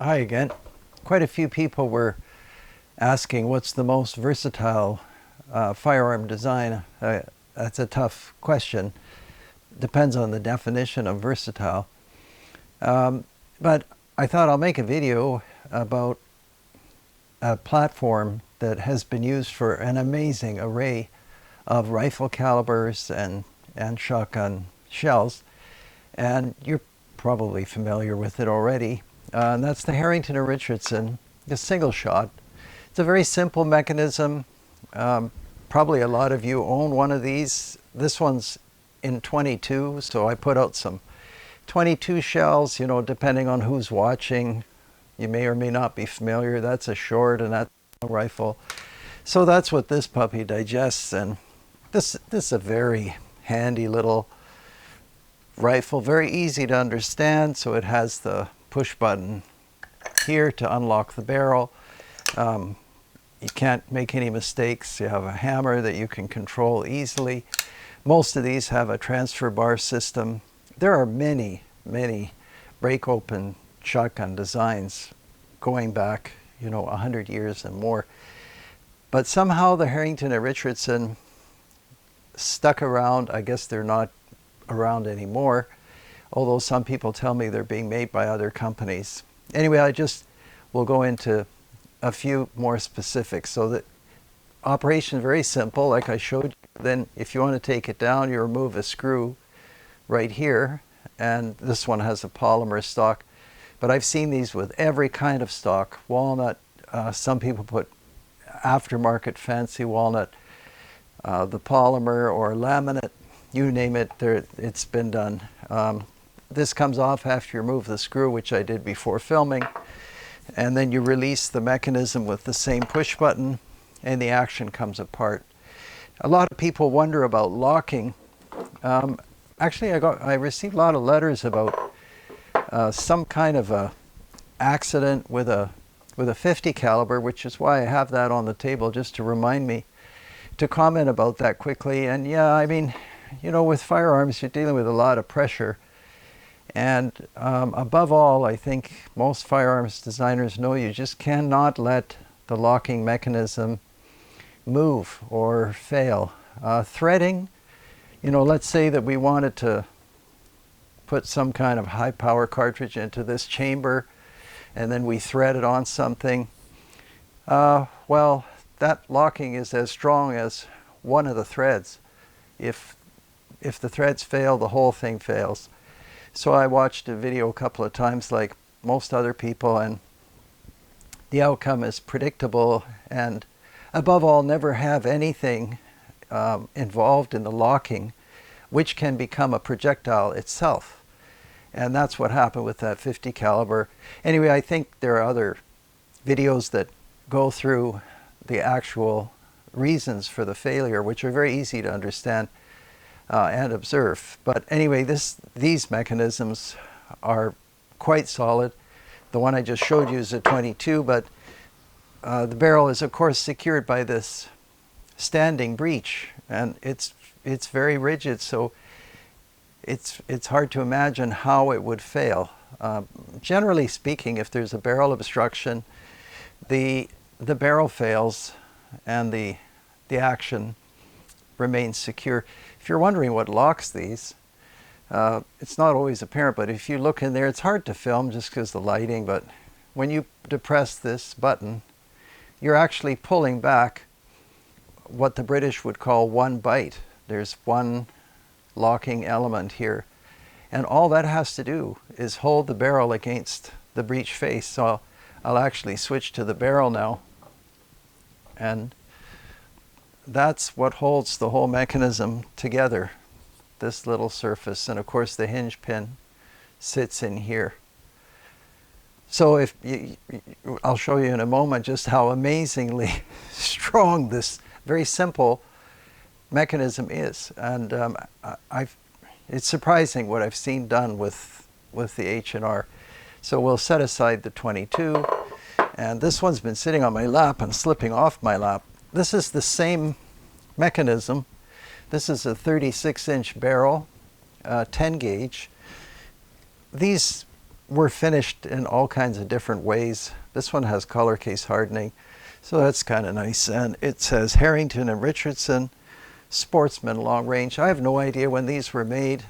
Hi again. Quite a few people were asking what's the most versatile firearm design. That's a tough question. Depends on the definition of versatile. But I thought I'll make a video about a platform that has been used for an amazing array of rifle calibers and shotgun shells. And you're probably familiar with it already. And that's the Harrington or Richardson, the single shot. It's a very simple mechanism. Probably a lot of you own one of these. This one's in 22, so I put out some 22 shells, depending on who's watching. You may or may not be familiar. That's a short and that's a rifle. So that's what this puppy digests. And this is a very handy little rifle, very easy to understand. So it has the push button here to unlock the barrel. You can't make any mistakes. You have a hammer that you can control easily. Most of these have a transfer bar system. There are many break open shotgun designs going back 100 years and more, but somehow the Harrington and Richardson stuck around. I guess they're not around anymore, although some people tell me they're being made by other companies. Anyway, I just will go into a few more specifics. So the operation is very simple, like I showed you. Then if you want to take it down, you remove a screw right here, and this one has a polymer stock. But I've seen these with every kind of stock, walnut, some people put aftermarket fancy walnut, the polymer or laminate, you name it, it's been done. This comes off after you remove the screw, which I did before filming, and then you release the mechanism with the same push button and the action comes apart. A lot of people wonder about locking. Actually, I received a lot of letters about some kind of a accident with a 50 caliber, which is why I have that on the table, just to remind me to comment about that quickly. And yeah, I mean, with firearms, you're dealing with a lot of pressure. And above all, I think most firearms designers know you just cannot let the locking mechanism move or fail. Threading, let's say that we wanted to put some kind of high power cartridge into this chamber and then we thread it on something. Well, that locking is as strong as one of the threads. If the threads fail, the whole thing fails. So I watched a video a couple of times like most other people, and the outcome is predictable, and above all, never have anything involved in the locking which can become a projectile itself. And that's what happened with that 50 caliber. Anyway, I think there are other videos that go through the actual reasons for the failure, which are very easy to understand and observe. But anyway, these mechanisms are quite solid. The one I just showed you is a 22, but the barrel is of course secured by this standing breech, and it's very rigid, so it's hard to imagine how it would fail. Generally speaking, if there's a barrel obstruction, the barrel fails and the action remains secure. If you're wondering what locks these, it's not always apparent, but if you look in there, it's hard to film just because of the lighting, but when you depress this button, you're actually pulling back what the British would call one byte. There's one locking element here, and all that has to do is hold the barrel against the breech face. So I'll actually switch to the barrel now, and that's what holds the whole mechanism together, this little surface. And of course the hinge pin sits in here. So I'll show you in a moment just how amazingly strong this very simple mechanism is. And it's surprising what I've seen done with the H&R. So we'll set aside the 22, and this one's been sitting on my lap and slipping off my lap. This is the same mechanism. This is a 36-inch barrel, 10 gauge. These were finished in all kinds of different ways. This one has color case hardening, so that's kind of nice. And it says Harrington and Richardson, Sportsman Long Range. I have no idea when these were made,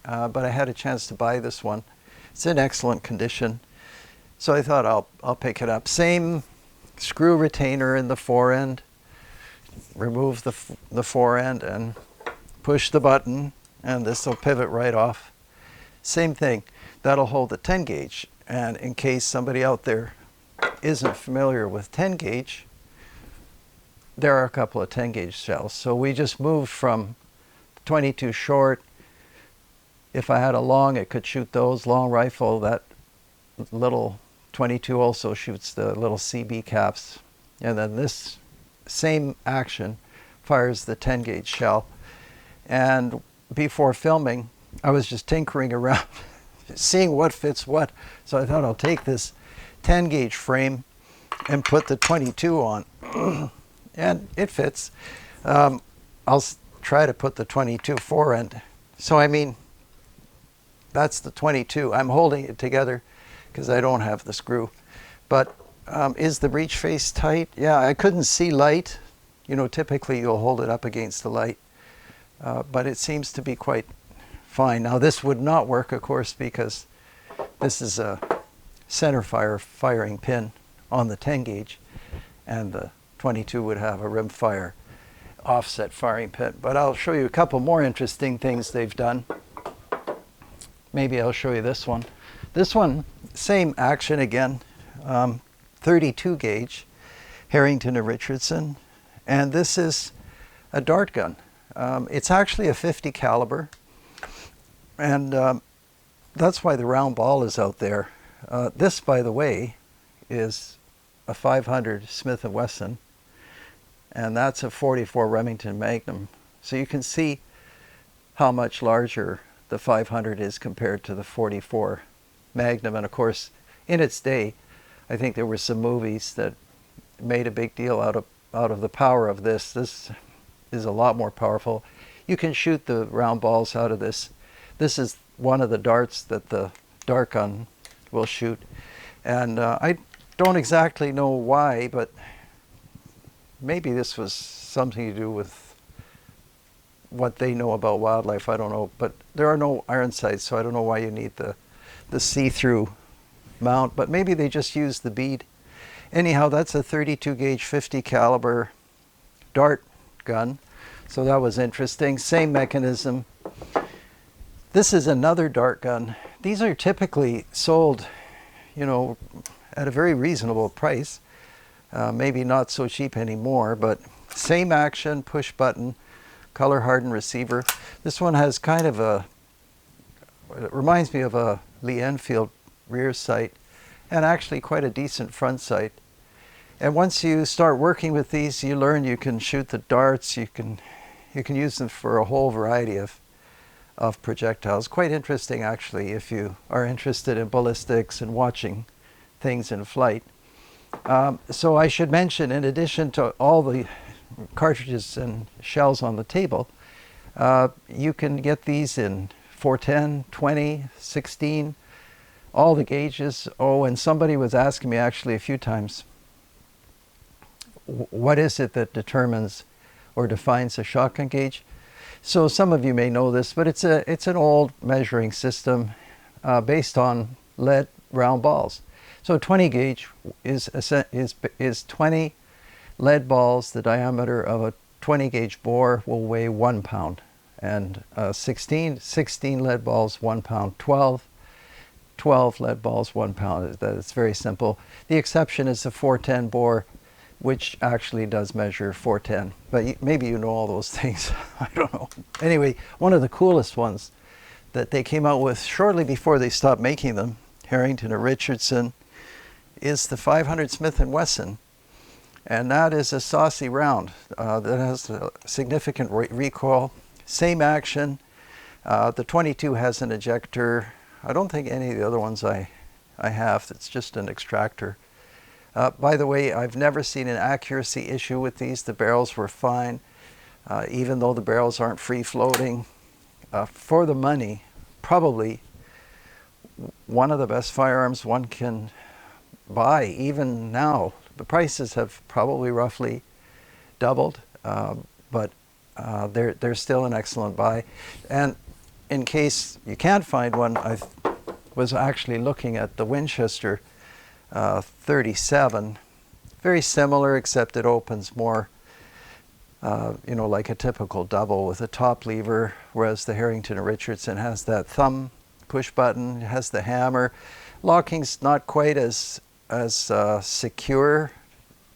but I had a chance to buy this one. It's in excellent condition, so I thought I'll pick it up. Same screw retainer in the fore end. Remove the fore end and push the button, and this will pivot right off. Same thing. That'll hold the 10 gauge. And in case somebody out there isn't familiar with 10 gauge, there are a couple of 10 gauge shells. So we just moved from 22 short. If I had a long, it could shoot those. Long rifle, that little 22 also shoots the little CB caps. And then this same action fires the 10 gauge shell. And before filming, I was just tinkering around, seeing what fits what. So I thought I'll take this 10 gauge frame and put the 22 on. And it fits. I'll try to put the 22 fore end. So I mean, that's the 22. I'm holding it together because I don't have the screw. But is the breech face tight? Yeah, I couldn't see light. You know, typically you'll hold it up against the light. But it seems to be quite fine. Now this would not work, of course, because this is a center fire firing pin on the 10 gauge, and the 22 would have a rim fire offset firing pin. But I'll show you a couple more interesting things they've done. Maybe I'll show you this one. This one, same action again, 32 gauge, Harrington and Richardson, and this is a dart gun. It's actually a 50 caliber, and that's why the round ball is out there. This, by the way, is a 500 Smith & Wesson, and that's a 44 Remington Magnum. So you can see how much larger the 500 is compared to the 44 Magnum. And of course, in its day, I think there were some movies that made a big deal out of the power of this. This is a lot more powerful. You can shoot the round balls out of this. This is one of the darts that the dart gun will shoot. And I don't exactly know why, but maybe this was something to do with what they know about wildlife. I don't know. But there are no iron sights, so I don't know why you need the see-through mount. But maybe they just used the bead. Anyhow, that's a 32 gauge 50 caliber dart gun. So that was interesting. Same mechanism. This is another dart gun. These are typically sold, you know, at a very reasonable price. Maybe not so cheap anymore, but same action, push button, color hardened receiver. This one has kind of it reminds me of a Lee Enfield rear sight, and actually quite a decent front sight. And once you start working with these, you learn you can shoot the darts. You can use them for a whole variety of projectiles. Quite interesting, actually, if you are interested in ballistics and watching things in flight. So I should mention, in addition to all the cartridges and shells on the table, you can get these in 410, 20, 16, all the gauges. Oh, and somebody was asking me actually a few times, what is it that determines or defines a shotgun gauge? So some of you may know this, but it's an old measuring system based on lead round balls. So 20 gauge is 20 lead balls. The diameter of a 20 gauge bore will weigh 1 pound, and 16 lead balls 1 pound, 12 lead balls 1 pound. That's very simple. The exception is the 410 bore, which actually does measure 410. But maybe you know all those things. I don't know. Anyway, one of the coolest ones that they came out with shortly before they stopped making them, Harrington or Richardson, is the 500 Smith & Wesson. And that is a saucy round that has a significant recoil. Same action. The 22 has an ejector. I don't think any of the other ones I have. It's just an extractor. By the way, I've never seen an accuracy issue with these. The barrels were fine, even though the barrels aren't free floating. For the money, probably one of the best firearms one can buy even now. The prices have probably roughly doubled, but they're still an excellent buy. And in case you can't find one, I was actually looking at the Winchester 37. Very similar, except it opens more, you know, like a typical double with a top lever, whereas the Harrington or Richardson has that thumb push button, it has the hammer. Locking's not quite as secure,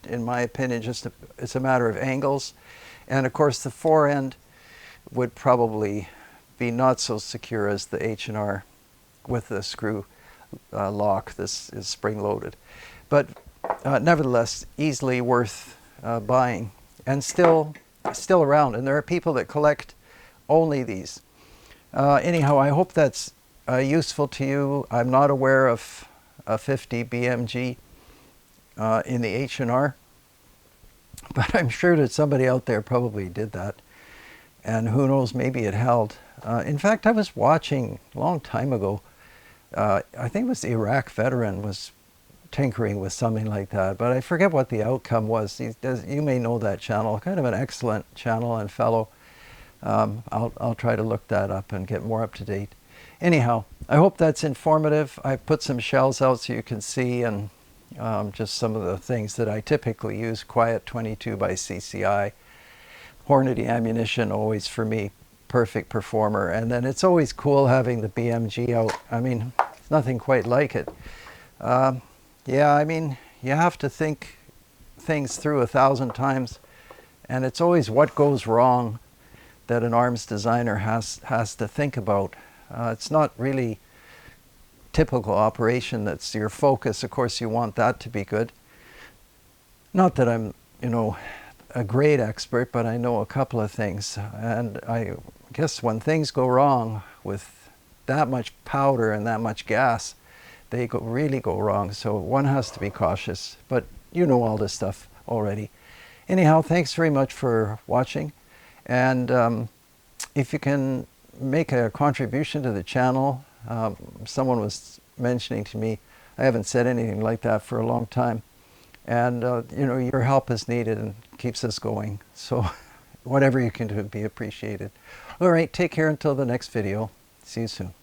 in my opinion. It's a matter of angles. And of course the forend would probably be not so secure as the H&R with the screw lock. This is spring-loaded. But nevertheless, easily worth buying, and still around. And there are people that collect only these. Anyhow, I hope that's useful to you. I'm not aware of a 50 BMG in the H&R, but I'm sure that somebody out there probably did that. And who knows, maybe it held. In fact, I was watching a long time ago, I think it was the Iraq veteran was tinkering with something like that, but I forget what the outcome was. You may know that channel, kind of an excellent channel and fellow. I'll try to look that up and get more up to date. Anyhow, I hope that's informative. I put some shells out so you can see, and just some of the things that I typically use. Quiet 22 by CCI. Hornady ammunition, always for me, perfect performer. And then it's always cool having the BMG out. I mean, nothing quite like it. Yeah, I mean, you have to think things through 1,000 times, and it's always what goes wrong that an arms designer has to think about. It's not really typical operation that's your focus. Of course, you want that to be good. Not that I'm, you know, a great expert, but I know a couple of things. And I guess when things go wrong with that much powder and that much gas, they really go wrong. So one has to be cautious, but you know all this stuff already. Anyhow, thanks very much for watching. And if you can make a contribution to the channel, someone was mentioning to me, I haven't said anything like that for a long time. And you know, your help is needed and keeps us going. So whatever you can do would be appreciated. All right, take care until the next video. See you soon.